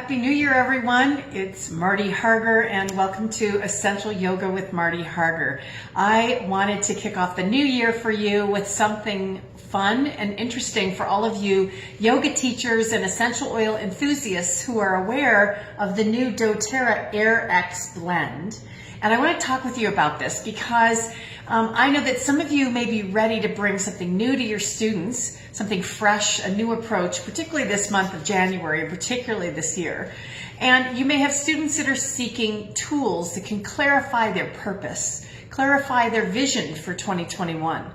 Happy New Year, everyone. It's Marty Harger, and welcome to Essential Yoga with Marty Harger. I wanted to kick off the new year for you with something fun and interesting for all of you yoga teachers and essential oil enthusiasts who are aware of the new doTERRA Air X blend. And I want to talk with you about this because I know that some of you may be ready to bring something new to your students, something fresh, a new approach, particularly this month of January, particularly this year. And you may have students that are seeking tools that can clarify their purpose, clarify their vision for 2021.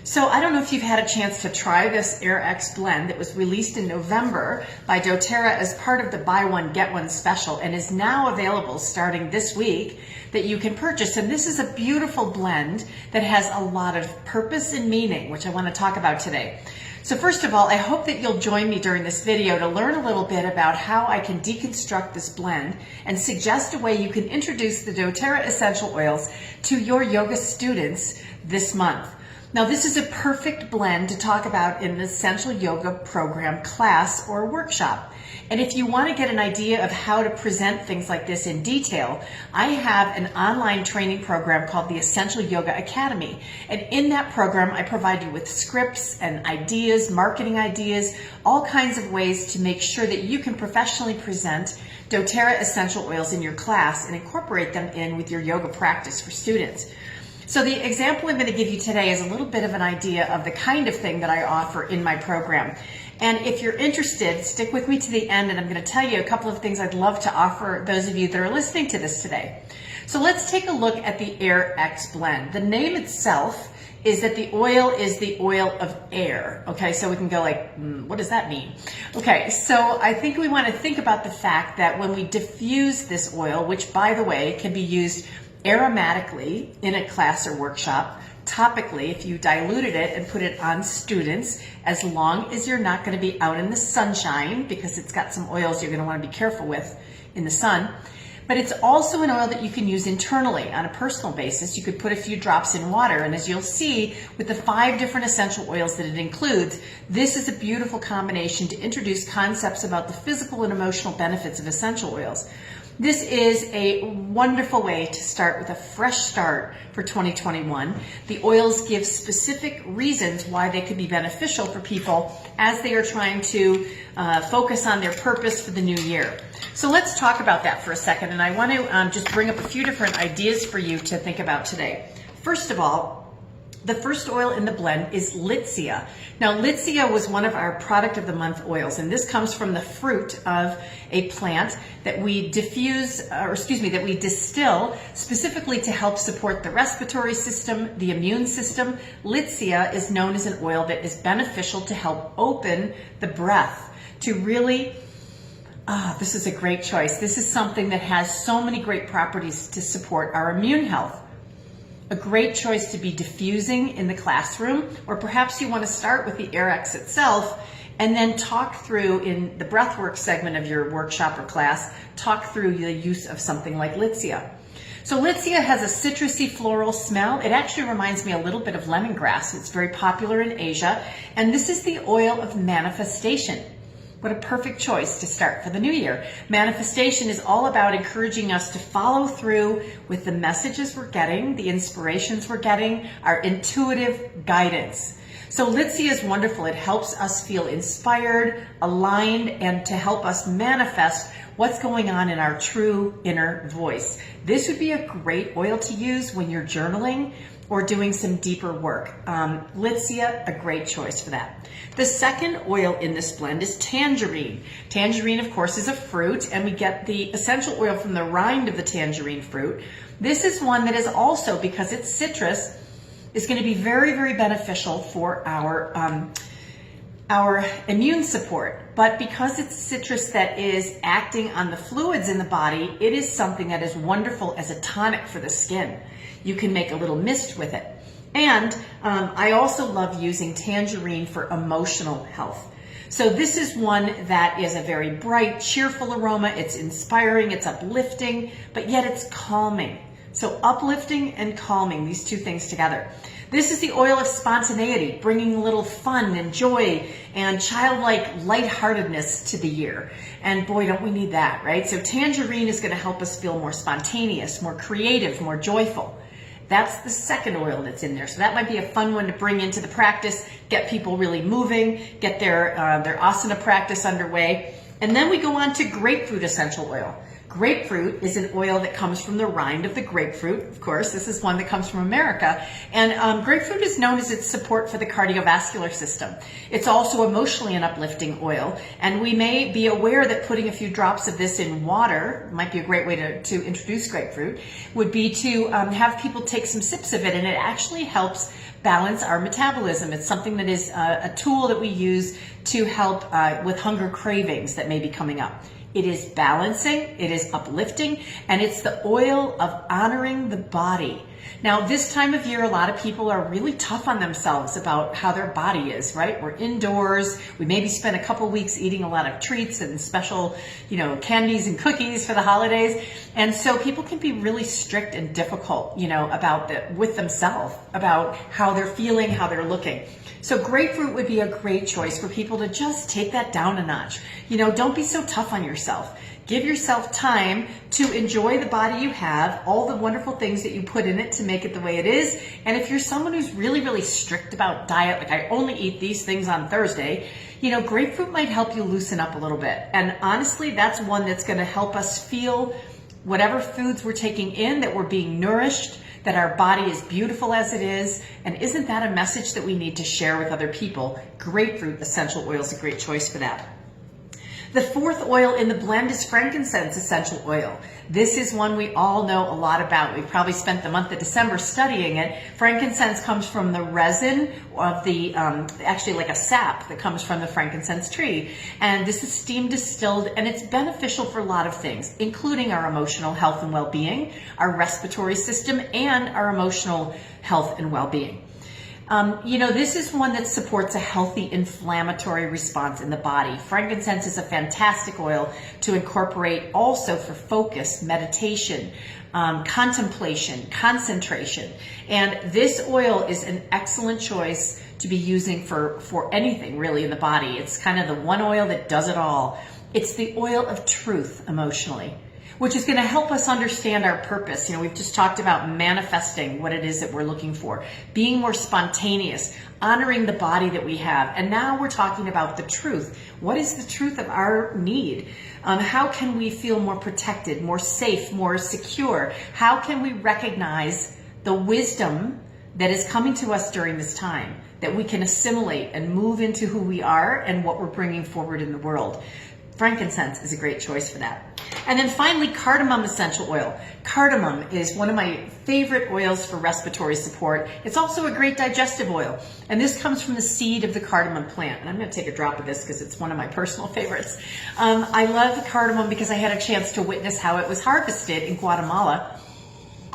So I don't know if you've had a chance to try this Air X blend that was released in November by doTERRA as part of the buy one, get one special and is now available starting this week that you can purchase. And this is a beautiful blend that has a lot of purpose and meaning, which I want to talk about today. So first of all, I hope that you'll join me during this video to learn a little bit about how I can deconstruct this blend and suggest a way you can introduce the doTERRA essential oils to your yoga students this month. Now, this is a perfect blend to talk about in an essential yoga program, class, or workshop. And if you want to get an idea of how to present things like this in detail, I have an online training program called the Essential Yoga Academy. And in that program, I provide you with scripts and ideas, marketing ideas, all kinds of ways to make sure that you can professionally present doTERRA essential oils in your class and incorporate them in with your yoga practice for students. So the example I'm going to give you today is a little bit of an idea of the kind of thing that I offer in my program. And if you're interested, stick with me to the end and I'm going to tell you a couple of things I'd love to offer those of you that are listening to this today. So let's take a look at the Air X blend. The name itself is that the oil is the oil of air. Okay, so we can go like, what does that mean? Okay, so I think we want to think about the fact that when we diffuse this oil, which by the way can be used aromatically in a class or workshop, topically if you diluted it and put it on students, as long as you're not going to be out in the sunshine because it's got some oils you're going to want to be careful with in the sun. But it's also an oil that you can use internally on a personal basis. You could put a few drops in water, and as you'll see with the 5 different essential oils that it includes, this is a beautiful combination to introduce concepts about the physical and emotional benefits of essential oils. This is a wonderful way to start with a fresh start for 2021. The oils give specific reasons why they could be beneficial for people as they are trying to focus on their purpose for the new year. So let's talk about that for a second, and I want to just bring up a few different ideas for you to think about today. First of all, the first oil in the blend is Litsia. Now, Litsia was one of our product of the month oils, and this comes from the fruit of a plant that we that we distill specifically to help support the respiratory system, the immune system. Litsia is known as an oil that is beneficial to help open the breath, to really this is a great choice. This is something that has so many great properties to support our immune health. A great choice to be diffusing in the classroom, or perhaps you want to start with the Air X itself and then talk through in the breathwork segment of your workshop or class, talk through the use of something like Litsia. So Litsia has a citrusy floral smell. It actually reminds me a little bit of lemongrass. It's very popular in Asia, and this is the oil of manifestation. What a perfect choice to start for the new year. Manifestation is all about encouraging us to follow through with the messages we're getting, the inspirations we're getting, our intuitive guidance. So Litsia is wonderful. It helps us feel inspired, aligned, and to help us manifest what's going on in our true inner voice. This would be a great oil to use when you're journaling or doing some deeper work. Litsia, a great choice for that. The second oil in this blend is tangerine. Tangerine, of course, is a fruit, and we get the essential oil from the rind of the tangerine fruit. This is one that is also, because it's citrus, is going to be very, very beneficial for our immune support. But because it's citrus that is acting on the fluids in the body, it is something that is wonderful as a tonic for the skin. You can make a little mist with it. And I also love using tangerine for emotional health. So this is one that is a very bright, cheerful aroma. It's inspiring, it's uplifting, but yet it's calming. So uplifting and calming, these two things together. This is the oil of spontaneity, bringing a little fun and joy and childlike lightheartedness to the year. And boy, don't we need that, right? So tangerine is going to help us feel more spontaneous, more creative, more joyful. That's the second oil that's in there. So that might be a fun one to bring into the practice, get people really moving, get their asana practice underway. And then we go on to grapefruit essential oil. Grapefruit is an oil that comes from the rind of the grapefruit. Of course, this is one that comes from America. And grapefruit is known as its support for the cardiovascular system. It's also emotionally an uplifting oil. And we may be aware that putting a few drops of this in water, might be a great way to introduce grapefruit, would be to have people take some sips of it. And it actually helps balance our metabolism. It's something that is a tool that we use to help with hunger cravings that may be coming up. It is balancing, it is uplifting, and it's the oil of honoring the body. Now, this time of year, a lot of people are really tough on themselves about how their body is, right? We're indoors. We maybe spend a couple weeks eating a lot of treats and special, candies and cookies for the holidays. And so people can be really strict and difficult, with themselves, about how they're feeling, how they're looking. So grapefruit would be a great choice for people to just take that down a notch. Don't be so tough on yourself. Give yourself time to enjoy the body you have, all the wonderful things that you put in it to make it the way it is. And if you're someone who's really, really strict about diet, like I only eat these things on Thursday, grapefruit might help you loosen up a little bit. And honestly, that's one that's going to help us feel whatever foods we're taking in, that we're being nourished, that our body is beautiful as it is. And isn't that a message that we need to share with other people? Grapefruit essential oil is a great choice for that. The fourth oil in the blend is frankincense essential oil. This is one we all know a lot about. We've probably spent the month of December studying it. Frankincense comes from the resin of the, actually like a sap that comes from the frankincense tree. And this is steam distilled, and it's beneficial for a lot of things, including our emotional health and well-being, our respiratory system, and our emotional health and well-being. This is one that supports a healthy inflammatory response in the body. Frankincense is a fantastic oil to incorporate also for focus, meditation, contemplation, concentration. And this oil is an excellent choice to be using for anything really in the body. It's kind of the one oil that does it all. It's the oil of truth emotionally, which is going to help us understand our purpose. We've just talked about manifesting what it is that we're looking for, being more spontaneous, honoring the body that we have. And now we're talking about the truth. What is the truth of our need? How can we feel more protected, more safe, more secure? How can we recognize the wisdom that is coming to us during this time, that we can assimilate and move into who we are and what we're bringing forward in the world? Frankincense is a great choice for that. And then finally, cardamom essential oil. Cardamom is one of my favorite oils for respiratory support. It's also a great digestive oil. And this comes from the seed of the cardamom plant. And I'm going to take a drop of this because it's one of my personal favorites. I love cardamom because I had a chance to witness how it was harvested in Guatemala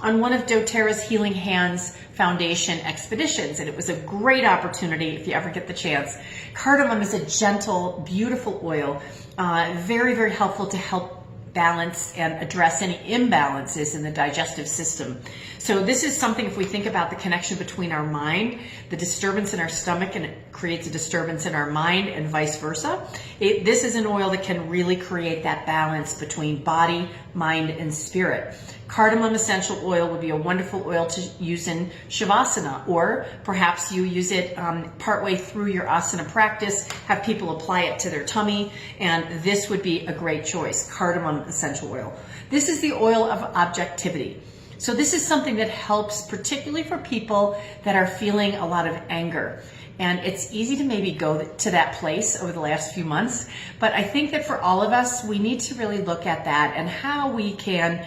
on one of doTERRA's Healing Hands Foundation expeditions, and it was a great opportunity if you ever get the chance. Cardamom is a gentle, beautiful oil, very, very helpful to help balance and address any imbalances in the digestive system. So this is something, if we think about the connection between our mind, the disturbance in our stomach, and it creates a disturbance in our mind and vice versa. This is an oil that can really create that balance between body, mind, and spirit. Cardamom essential oil would be a wonderful oil to use in Shavasana, or perhaps you use it partway through your asana practice, have people apply it to their tummy, and this would be a great choice, cardamom essential oil. This is the oil of objectivity. So this is something that helps particularly for people that are feeling a lot of anger. And it's easy to maybe go to that place over the last few months, but I think that for all of us, we need to really look at that and how we can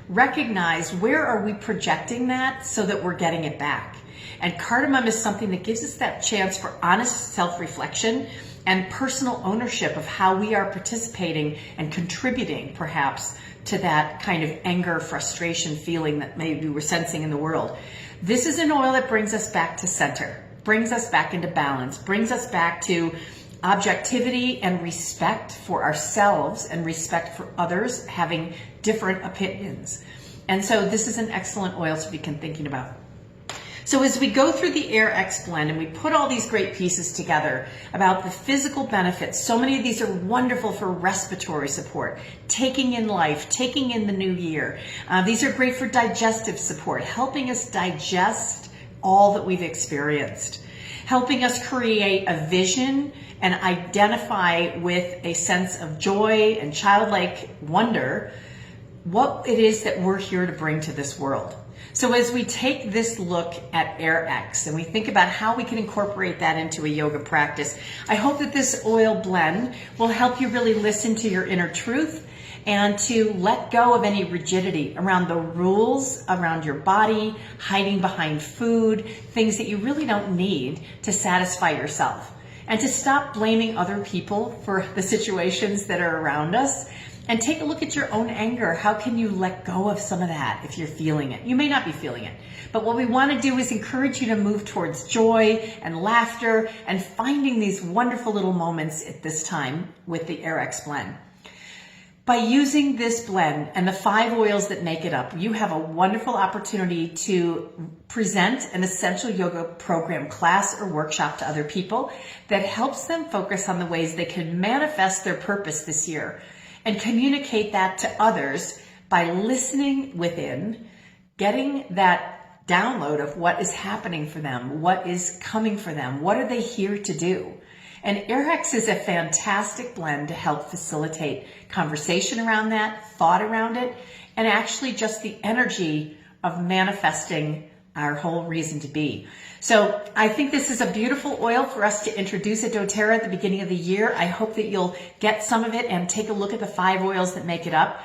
recognize where are we projecting that so that we're getting it back. And cardamom is something that gives us that chance for honest self-reflection and personal ownership of how we are participating and contributing perhaps to that kind of anger, frustration feeling that maybe we're sensing in the world. This is an oil that brings us back to center, brings us back into balance, brings us back to objectivity and respect for ourselves and respect for others having different opinions. And so this is an excellent oil to be thinking about. So as we go through the AirX blend and we put all these great pieces together about the physical benefits, so many of these are wonderful for respiratory support, taking in life, taking in the new year. These are great for digestive support, helping us digest all that we've experienced, helping us create a vision and identify with a sense of joy and childlike wonder what it is that we're here to bring to this world. So as we take this look at AirX and we think about how we can incorporate that into a yoga practice, I hope that this oil blend will help you really listen to your inner truth and to let go of any rigidity around the rules around your body, hiding behind food, things that you really don't need to satisfy yourself, and to stop blaming other people for the situations that are around us. And take a look at your own anger. How can you let go of some of that if you're feeling it? You may not be feeling it, but what we want to do is encourage you to move towards joy and laughter and finding these wonderful little moments at this time with the AirX blend. By using this blend and the 5 oils that make it up, you have a wonderful opportunity to present an essential yoga program class or workshop to other people that helps them focus on the ways they can manifest their purpose this year, and communicate that to others by listening within, getting that download of what is happening for them, what is coming for them, what are they here to do. And AirX is a fantastic blend to help facilitate conversation around that, thought around it, and actually just the energy of manifesting our whole reason to be. So I think this is a beautiful oil for us to introduce at doTERRA at the beginning of the year. I hope that you'll get some of it and take a look at the 5 oils that make it up.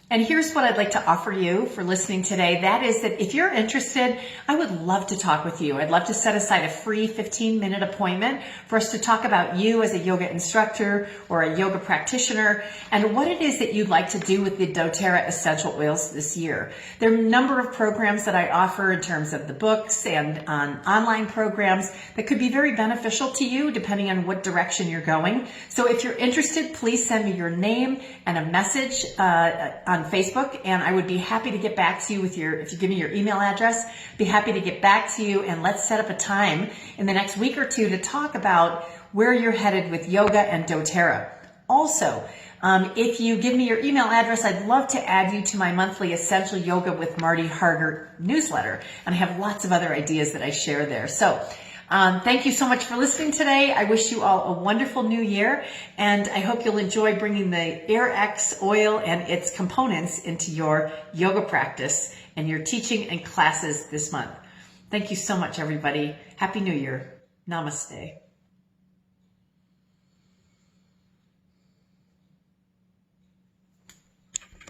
And here's what I'd like to offer you for listening today. That is that if you're interested, I would love to talk with you. I'd love to set aside a free 15-minute appointment for us to talk about you as a yoga instructor or a yoga practitioner and what it is that you'd like to do with the doTERRA essential oils this year. There are a number of programs that I offer in terms of the books and online programs that could be very beneficial to you depending on what direction you're going. So if you're interested, please send me your name and a message on Facebook, and I would be happy to get back to you with if you give me your email address, be happy to get back to you, and let's set up a time in the next week or two to talk about where you're headed with yoga and doTERRA. Also, if you give me your email address, I'd love to add you to my monthly Essential Yoga with Marty Harger newsletter, and I have lots of other ideas that I share there. So thank you so much for listening today. I wish you all a wonderful new year, and I hope you'll enjoy bringing the AirX oil and its components into your yoga practice and your teaching and classes this month. Thank you so much, everybody. Happy New Year. Namaste.